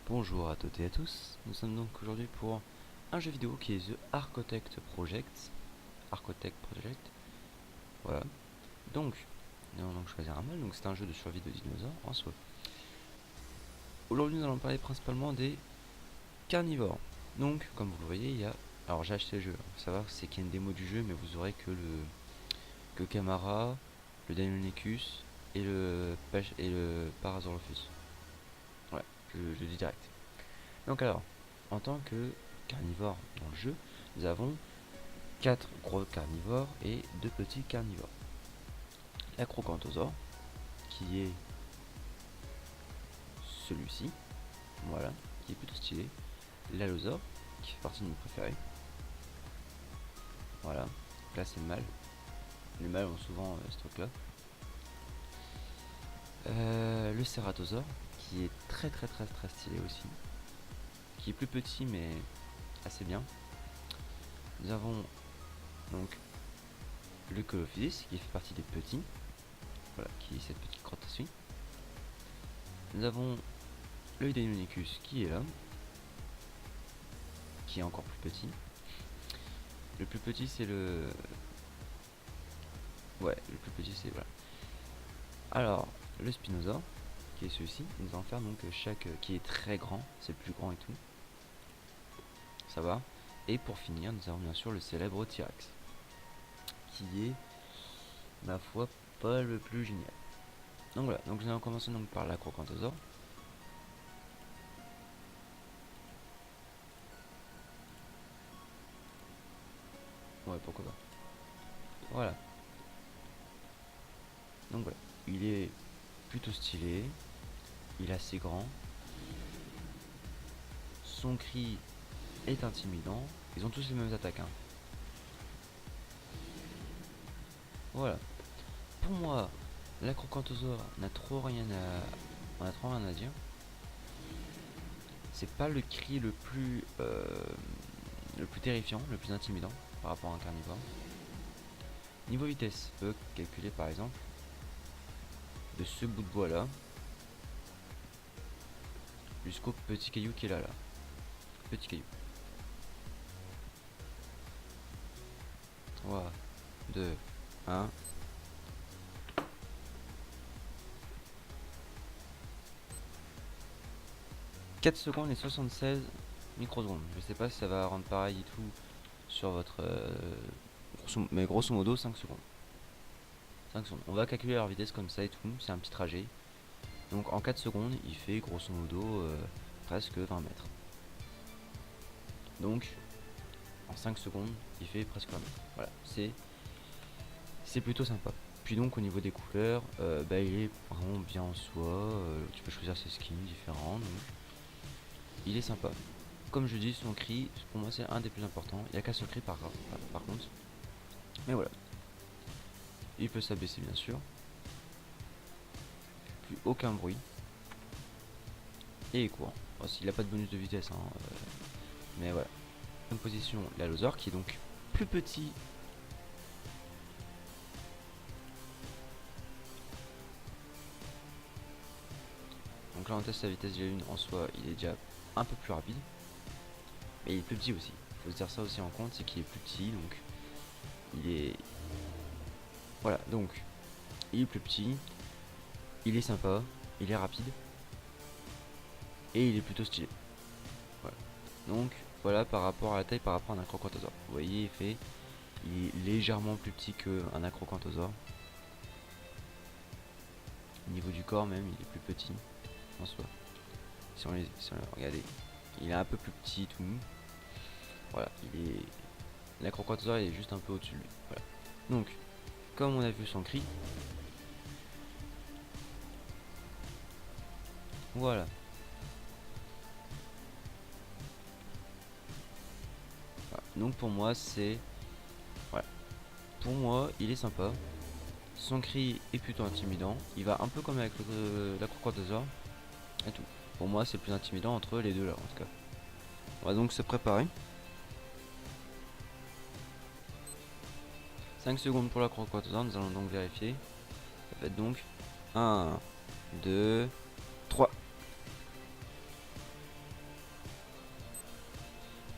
Bonjour à toutes et à tous, nous sommes donc aujourd'hui pour un jeu vidéo qui est The Architect Project. Voilà. Donc, nous allons donc choisir un mâle, donc c'est un jeu de survie de dinosaures en soi. Aujourd'hui nous allons parler principalement des carnivores. Donc, comme vous le voyez, il y a... Alors j'ai acheté le jeu, faut savoir c'est qu'il y a une démo du jeu, mais vous aurez que Camara, le Deinonychus et le Parasaurolophus. Voilà, je le dis direct. Donc alors, en tant que carnivore dans le jeu, nous avons 4 gros carnivores et 2 petits carnivores. L'acrocanthosaure, qui est celui-ci, voilà, qui est plutôt stylé. L'allosaure, qui fait partie de mes préférés. Voilà, donc là c'est le mâle. Les mâles ont souvent ce truc là. Le cératosaure, qui est très stylé aussi. Qui est plus petit mais assez bien. Nous avons donc le Colophilis, qui fait partie des petits. Voilà, qui est cette petite crotte à suie. Nous avons le Deinonychus qui est là, qui est encore plus petit. Le plus petit c'est le... Ouais, le plus petit c'est... Voilà. Alors, le Spinosaure, qui est celui-ci, nous allons faire donc chaque... qui est très grand, c'est le plus grand et tout. Ça va. Et pour finir, nous avons bien sûr le célèbre T-Rex, qui est, ma foi, pas le plus génial. Donc voilà, donc nous allons commencer donc par l'acrocanthosaure. Ouais, pourquoi pas. Voilà. Donc voilà, il est plutôt stylé, il est assez grand, son cri est intimidant, ils ont tous les mêmes attaques. Hein. Voilà. Pour moi, l'acrocanthosaure n'a trop rien à dire. C'est pas le cri le plus terrifiant, le plus intimidant par rapport à un carnivore. Niveau vitesse, peut calculer par exemple de ce bout de bois là jusqu'au petit caillou qui est là. Petit caillou. 3, 2, 1. « 4 secondes et 76 microsecondes. Je sais pas si ça va rendre pareil et tout sur votre... mais grosso modo 5 secondes. 5 secondes. On va calculer leur vitesse comme ça et tout. C'est un petit trajet. Donc en 4 secondes, il fait grosso modo presque 20 mètres. Donc en 5 secondes, il fait presque 20 mètres. Voilà, c'est plutôt sympa. Puis donc au niveau des couleurs, il est vraiment bien en soi. Tu peux choisir ses skins différents. Donc il est sympa. Comme je dis, son cri, pour moi c'est un des plus importants. Il n'y a qu'à son cri par contre. Mais voilà. Il peut s'abaisser bien sûr. Plus aucun bruit. Et il court. Bon, il n'a pas de bonus de vitesse. Hein, mais voilà. En position, l'allosaure qui est donc plus petit. Donc là on teste la vitesse de la lune en soi, il est déjà un peu plus rapide. Mais il est plus petit aussi. Il faut se dire ça aussi en compte, c'est qu'il est plus petit, donc il est... Voilà, donc il est plus petit, il est sympa, il est rapide, et il est plutôt stylé. Voilà. Donc voilà par rapport à la taille, par rapport à un acrocanthosaure. Vous voyez, il est légèrement plus petit qu'un acrocanthosaure. Au niveau du corps même, il est plus petit en soi. Si on regardez, il est un peu plus petit tout. Voilà, l'acrocanthosaure est juste un peu au-dessus de lui. Voilà. Donc, comme on a vu son cri, voilà. Voilà. Donc pour moi c'est... Voilà. Pour moi il est sympa. Son cri est plutôt intimidant. Il va un peu comme avec l'acrocanthosaure et tout. Pour moi c'est plus intimidant entre les deux là en tout cas. On va donc se préparer. 5 secondes pour l'acrocanthosaure, nous allons donc vérifier. Ça va être donc 1, 2, 3.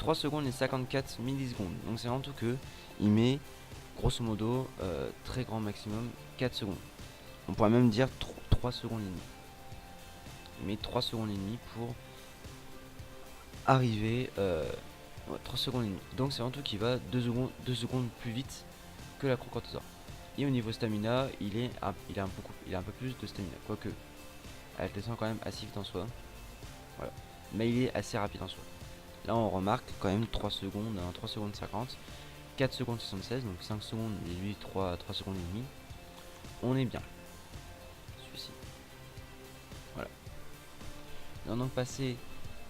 3 secondes et 54 millisecondes. Donc c'est en tout que il met grosso modo très grand maximum 4 secondes. On pourrait même dire 3 secondes et demie. Il met 3 secondes et demie pour arriver 3 secondes et demie. Donc c'est en tout qui va 2 secondes plus vite que la Crocotosaur. Et au niveau stamina, il a un peu plus de stamina. Quoique, elle descend quand même assez vite en soi. Voilà. Mais il est assez rapide en soi. Là on remarque quand même 3 secondes, 3 secondes 50, 4 secondes 76, donc 5 secondes et lui 3 secondes et demie. On est bien. Celui-ci. Voilà. On va donc passer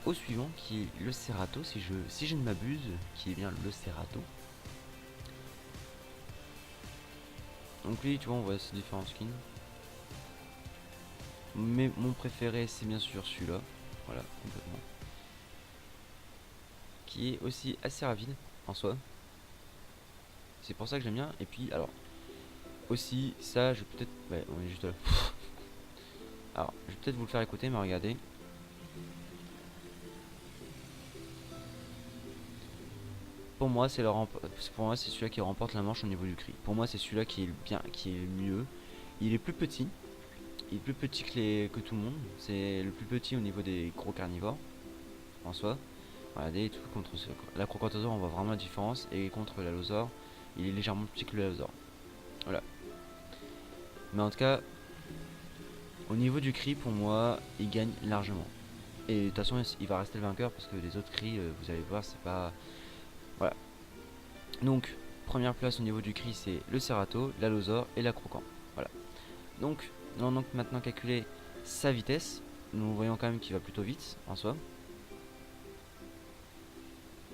au suivant qui est le Cerato, si je ne m'abuse, qui est bien le Cerato. Donc lui, tu vois, on voit ces différents skins. Mais mon préféré, c'est bien sûr celui-là. Voilà, complètement. Qui est aussi assez rapide en soi. C'est pour ça que j'aime bien. Et puis, alors, aussi, ça, je vais peut-être... Ouais, on est juste là. Alors, je vais peut-être vous le faire écouter, mais regardez. Pour moi, c'est celui-là qui remporte la manche au niveau du cri. Pour moi, c'est celui-là qui est le mieux. Il est plus petit. Il est plus petit que tout le monde. C'est le plus petit au niveau des gros carnivores. En soi. Regardez, tout contre la Crocotosaur, on voit vraiment la différence. Et contre l'Allosaure, il est légèrement plus petit que l'Allosaure. Voilà. Mais en tout cas, au niveau du cri, pour moi, il gagne largement. Et de toute façon, il va rester le vainqueur parce que les autres cris, vous allez voir, c'est pas... Voilà. Donc, première place au niveau du cri, c'est le Cerato, l'Allosaure et la Croquant. Voilà. Donc, nous allons donc maintenant calculer sa vitesse. Nous voyons quand même qu'il va plutôt vite, en soi.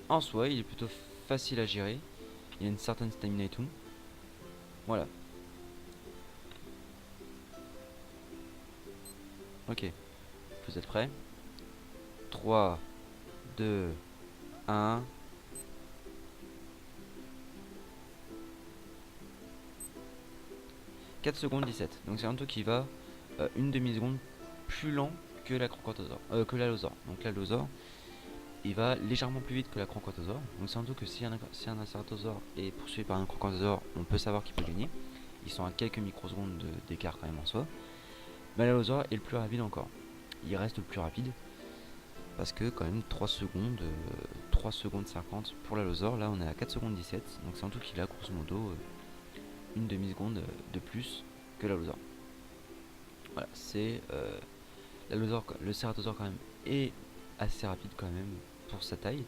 En soi, il est plutôt facile à gérer. Il a une certaine stamina et tout. Voilà. Ok. Vous êtes prêts? 3, 2, 1... 4 secondes 17. Donc c'est un truc qui va une demi-seconde plus lent que la Crocotosaur, que l'Allosaure. Donc l'Allosaure, il va légèrement plus vite que la Crocotosaur. Donc c'est un truc que si un Ceratosaure est poursuivi par un Crocotosaure, on peut savoir qu'il peut gagner. Ils sont à quelques microsecondes d'écart quand même en soi. Mais l'Allosaure est le plus rapide encore. Il reste le plus rapide parce que quand même 3 secondes, 3 secondes 50 pour l'Allosaure. Là on est à 4 secondes 17. Donc c'est un truc qu'il a grosso modo une demi-seconde de plus que l'Allosaure. Voilà, c'est le Ceratosaure quand même est assez rapide quand même pour sa taille.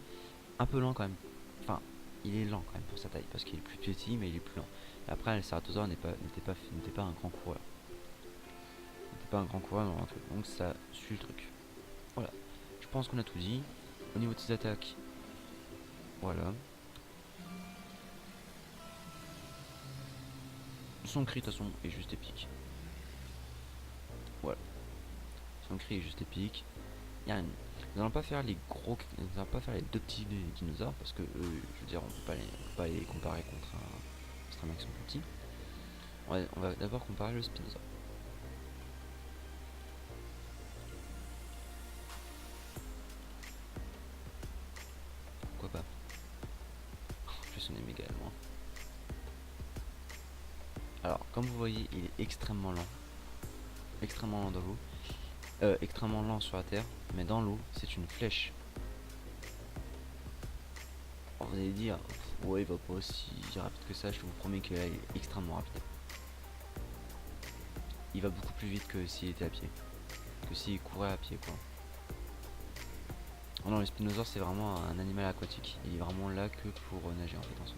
Un peu lent quand même. Enfin, il est lent quand même pour sa taille parce qu'il est plus petit mais il est plus lent. Et après, le Ceratosaure n'était pas un grand coureur. N'était pas un grand coureur dans un truc. Donc ça suit le truc. Voilà. Je pense qu'on a tout dit. Au niveau de ses attaques, voilà. Son cri de toute façon est juste épique. Voilà. Son cri est juste épique. Nous n'allons pas faire les les deux petits dinosaures parce que je veux dire, on peut pas les comparer contre un mec qui sont plus petits. On va d'abord comparer le Spinosaure. Pourquoi pas? En plus, on est méga loin. Alors, comme vous voyez, il est extrêmement lent. Extrêmement lent dans l'eau. Extrêmement lent sur la terre. Mais dans l'eau, c'est une flèche. Alors, vous allez dire, ouais, il va pas aussi rapide que ça. Je vous promets qu'il est extrêmement rapide. Il va beaucoup plus vite que s'il était à pied. Que s'il courait à pied, quoi. Oh non, le Spinosaure, c'est vraiment un animal aquatique. Il est vraiment là que pour nager, en fait, en soi.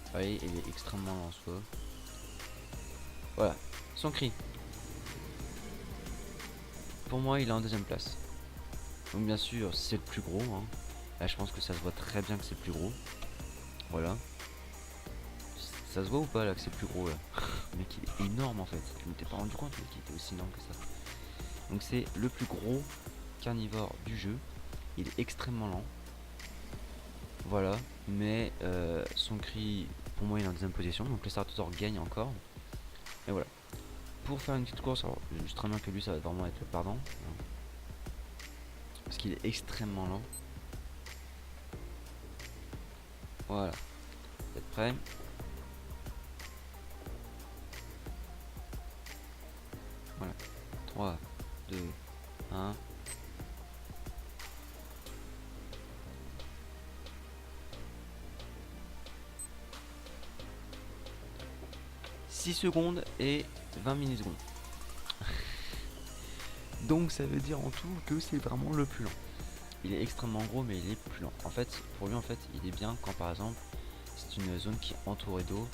Vous voyez, il est extrêmement lent en soi. Voilà, son cri. Pour moi, il est en deuxième place. Donc bien sûr, c'est le plus gros. Hein. Là, je pense que ça se voit très bien que c'est le plus gros. Voilà. Ça se voit ou pas là que c'est le plus gros là? Le mec il est énorme en fait. Je m'étais pas rendu compte qu'il était aussi énorme que ça. Donc c'est le plus gros carnivore du jeu. Il est extrêmement lent. Voilà. Mais son cri, pour moi, il est en deuxième position. Donc le Ceratosaure gagne encore. Et voilà. pour faire une petite course, alors je sais très bien que lui ça va vraiment être le perdant, hein, parce qu'il est extrêmement lent. Voilà, vous êtes prêts? Voilà, 3, 2, 1. « 6 secondes et 20 millisecondes. Donc ça veut dire en tout que c'est vraiment le plus lent. Il est extrêmement gros mais il est plus lent. En fait, pour lui en fait, il est bien quand par exemple c'est une zone qui est entourée d'eau.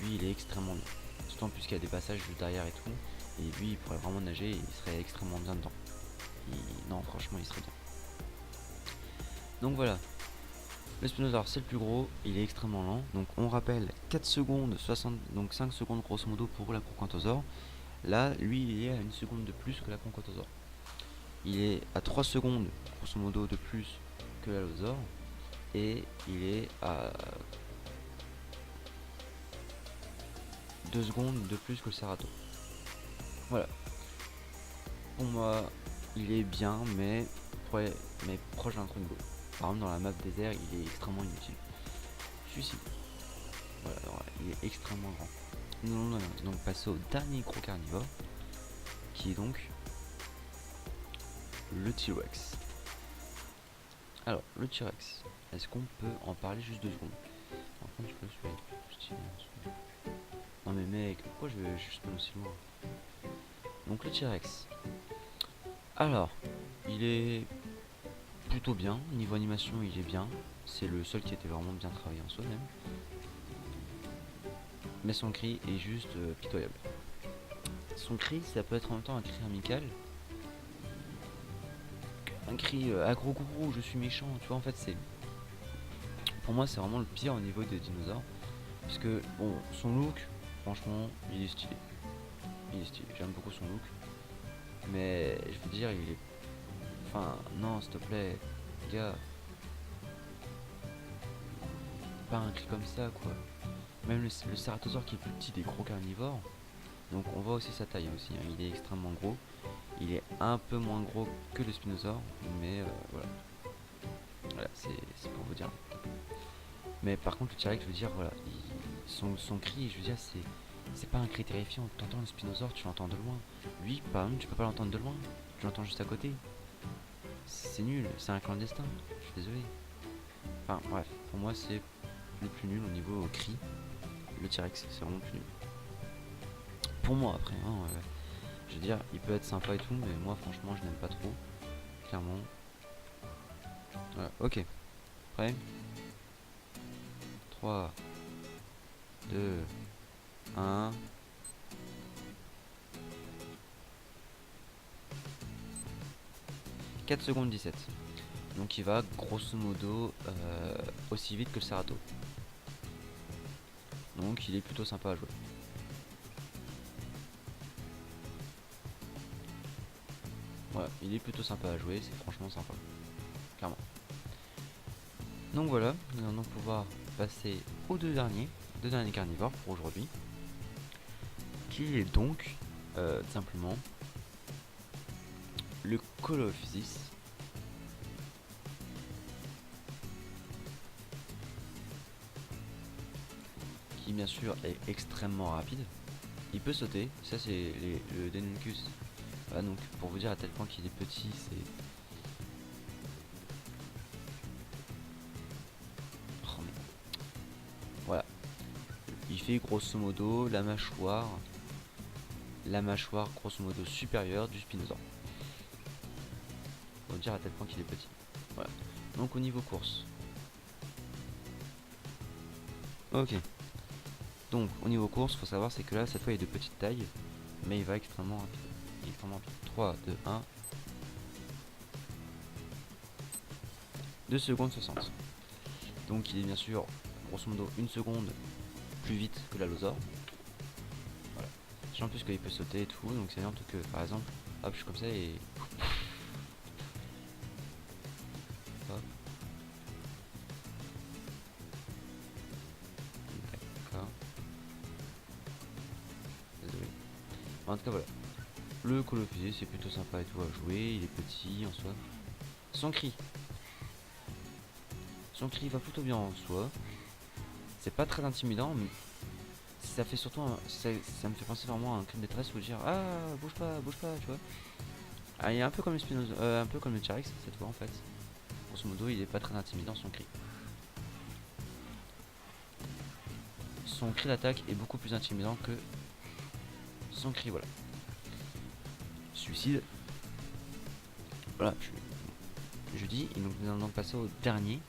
Lui il est extrêmement bien. Surtout en plus qu'il y a des passages juste derrière et tout. Et lui il pourrait vraiment nager et il serait extrêmement bien dedans. Non franchement il serait bien. Donc voilà. Le Spinosaurus c'est le plus gros, il est extrêmement lent. Donc on rappelle 4 secondes, 60, donc 5 secondes grosso modo pour la Concanthosaure. Là, lui, il est à 1 seconde de plus que la Concanthosaure. Il est à 3 secondes, grosso modo, de plus que l'Allosaure. Et il est à 2 secondes de plus que le Cerato. Voilà. Pour moi, il est bien, mais proche d'un trou de go. Par exemple, dans la map désert, il est extrêmement inutile. Celui-ci. Voilà, il est extrêmement grand. Nous allons donc passer au dernier gros carnivore, qui est donc le T-Rex. Alors, le T-Rex, est-ce qu'on peut en parler juste 2 secondes? Par contre, je suis non mais mec, pourquoi je vais juste me aussi loin? Donc le T-Rex. Alors, il est plutôt bien. Niveau animation, il est bien. C'est le seul qui était vraiment bien travaillé en soi même. Mais son cri est juste pitoyable. Son cri, ça peut être en même temps un cri amical. Un cri agro gourou, je suis méchant. Tu vois, en fait, c'est. Pour moi, c'est vraiment le pire au niveau des dinosaures. Puisque, bon, son look, franchement, il est stylé. Il est stylé. J'aime beaucoup son look. Mais je veux dire, il est. Enfin, non, s'il te plaît, gars. Pas un cri comme ça, quoi. Même le Ceratosaure qui est plus petit des gros carnivores. Donc on voit aussi sa taille aussi. Hein. Il est extrêmement gros. Il est un peu moins gros que le Spinosaure. Mais voilà. Voilà, c'est pour vous dire. Mais par contre, le T-Rex, je veux dire, voilà. Son cri, je veux dire, c'est pas un cri terrifiant. Tu entends le Spinosaure, tu l'entends de loin. Lui, par exemple, tu peux pas l'entendre de loin. Tu l'entends juste à côté. C'est nul, c'est un clandestin. Je suis désolé. Enfin, bref, pour moi, c'est le plus nul au niveau cri. Le T-Rex, c'est vraiment plus nul. Pour moi, après, hein, je veux dire, il peut être sympa et tout, mais moi, franchement, je n'aime pas trop. Clairement. Voilà, ok. Prêt? 3, 2, 1. 4 secondes 17. Donc il va grosso modo aussi vite que le Cerato. Donc il est plutôt sympa à jouer. Voilà, il est plutôt sympa à jouer, c'est franchement sympa. Clairement. Donc voilà, nous allons pouvoir passer aux deux derniers carnivores pour aujourd'hui. Qui est donc simplement le Colophysis. Qui bien sûr est extrêmement rapide. Il peut sauter, ça c'est le Deinonychus. Voilà, donc pour vous dire à tel point qu'il est petit, c'est... Oh, mais... Voilà. Il fait grosso modo la mâchoire grosso modo supérieure du Spinosaure. Pour vous dire à tel point qu'il est petit. Voilà. Donc au niveau course. Ok. Donc au niveau course, faut savoir c'est que là cette fois il est de petite taille, mais il va extrêmement rapide. Il est extrêmement rapide. 3, 2, 1. 2 secondes 60. Donc il est bien sûr grosso modo 1 seconde plus vite que l'Allosaure. Voilà. Sachant en plus qu'il peut sauter et tout, donc c'est bien que par exemple, hop je suis comme ça et. Hop. D'accord. Désolé. En tout cas voilà. Le Call of Duty c'est plutôt sympa et tout à jouer, il est petit en soi. Son cri. Son cri va plutôt bien en soi. C'est pas très intimidant, mais ça fait surtout ça me fait penser vraiment à un cri de détresse où dire ah bouge pas, tu vois. Ah, il est un peu comme le Spinoza, un peu comme le T-Rex cette fois en fait. Grosso modo, il est pas très intimidant son cri. Son cri d'attaque est beaucoup plus intimidant que son cri, voilà. Suicide. Voilà, je dis, et donc nous allons donc passer au dernier,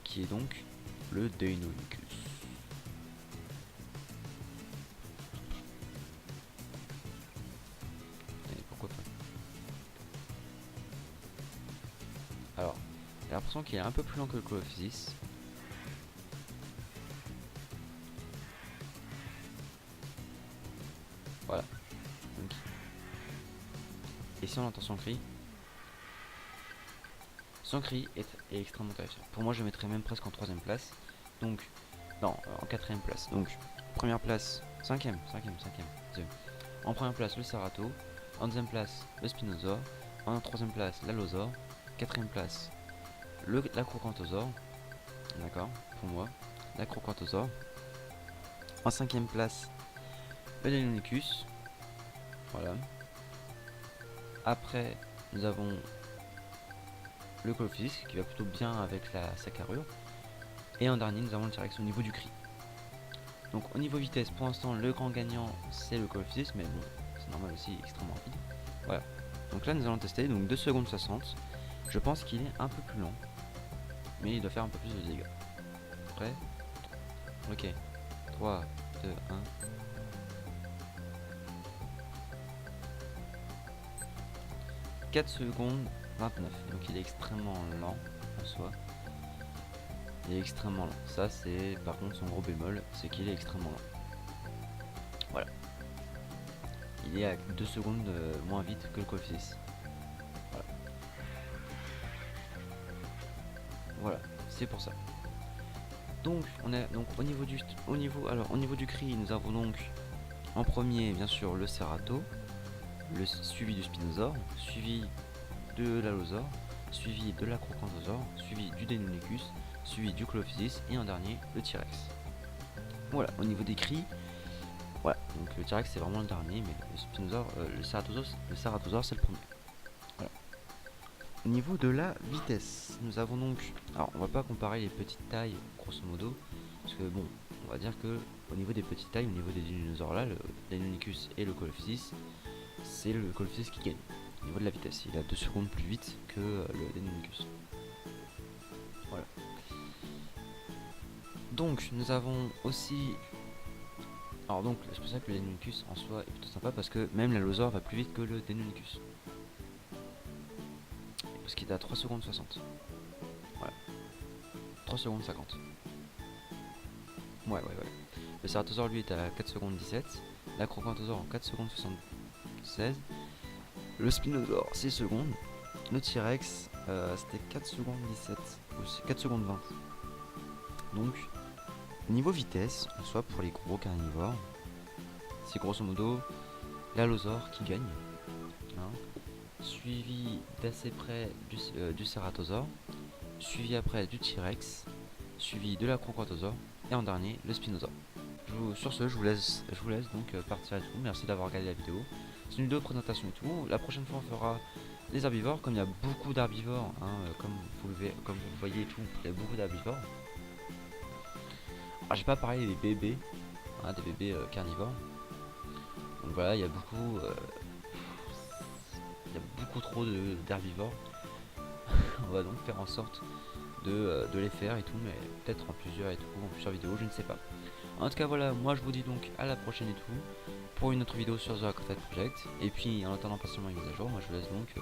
qui est donc le Deinonychus. Et pourquoi pas. Alors, j'ai l'impression qu'il est un peu plus lent que le Call of Duty. Voilà. Donc, et si on entend son cri est extrêmement terrifiant. Pour moi, je mettrais même presque en troisième place. Donc, non, en quatrième place. Donc, première place, cinquième. En première place, le Cerato. En deuxième place, le Spinosaure. En troisième place, l'Allosaure. Quatrième place, l'Acrocanthosaure. D'accord, pour moi, l'Acrocanthosaure. En cinquième place, le Deinonychus. Voilà. Après, nous avons le Call of Duty qui va plutôt bien avec sa carrure. Et en dernier, nous avons le T-Rex au niveau du cri. Donc au niveau vitesse, pour l'instant, le grand gagnant, c'est le Call of Duty, mais bon, c'est normal aussi, extrêmement rapide. Voilà. Donc là, nous allons tester, donc 2 secondes 60. Je pense qu'il est un peu plus long, mais il doit faire un peu plus de dégâts. Prêt? Ok. 3, 2, 1. 4 secondes 29. Donc il est extrêmement lent en soi. Il est extrêmement lent. Ça c'est par contre son gros bémol, c'est qu'il est extrêmement lent. Voilà. Il est à 2 secondes moins vite que le Call of Duty. Voilà. Voilà, c'est pour ça. Donc on a donc au niveau du cri, nous avons donc en premier bien sûr le Cerato, suivi du Spinosaure, suivi de l'Allosaure, suivi de l'Acrocanthosaure, suivi du Deinonychus, suivi du Call of Duty et en dernier le T-Rex. Voilà, au niveau des cris, voilà, donc le T-Rex c'est vraiment le dernier, mais le Spinosaure, le Ceratosaure c'est le premier. Voilà. Au niveau de la vitesse, nous avons donc, alors on va pas comparer les petites tailles grosso modo, parce que bon, on va dire que au niveau des petites tailles, au niveau des dinosaures là, le Deinonychus et le Call of Duty, c'est le Call of Duty qui gagne. Au niveau de la vitesse, il a 2 secondes plus vite que le Deinonychus. Voilà. Donc nous avons aussi, alors donc c'est pour ça que le Deinonychus en soi est plutôt sympa parce que même l'Allosaure va plus vite que le Deinonychus. Parce qu'il est à 3 secondes 60. Voilà. 3 secondes 50. Ouais. Le Ceratosaure lui est à 4 secondes 17. L'Acrocanthosaure en 4 secondes 76. Le Spinosaure 6 secondes. Le T-Rex c'était 4 secondes 17. Ou 4 secondes 20. Donc niveau vitesse, en soit pour les gros carnivores, c'est grosso modo l'Allosaure qui gagne. Hein, suivi d'assez près du Ceratosaure, suivi après du T-Rex, suivi de l'Acrocanthosaure et en dernier le Spinosaure. Sur ce, je vous laisse donc partir et tout. Merci d'avoir regardé la vidéo. C'est une vidéo de présentation et tout. La prochaine fois, on fera les herbivores. Comme il y a beaucoup d'herbivores, hein, comme vous le voyez et tout, il y a beaucoup d'herbivores. Alors, j'ai pas parlé des bébés, hein, des bébés carnivores. Donc voilà, il y a beaucoup trop d'herbivores. On va donc faire en sorte de les faire et tout, mais peut-être en plusieurs et tout, en plusieurs vidéos, je ne sais pas. En tout cas voilà, moi je vous dis donc à la prochaine et tout, pour une autre vidéo sur The Hackrocket Project. Et puis en attendant patiemment une mise à jour, moi je vous laisse donc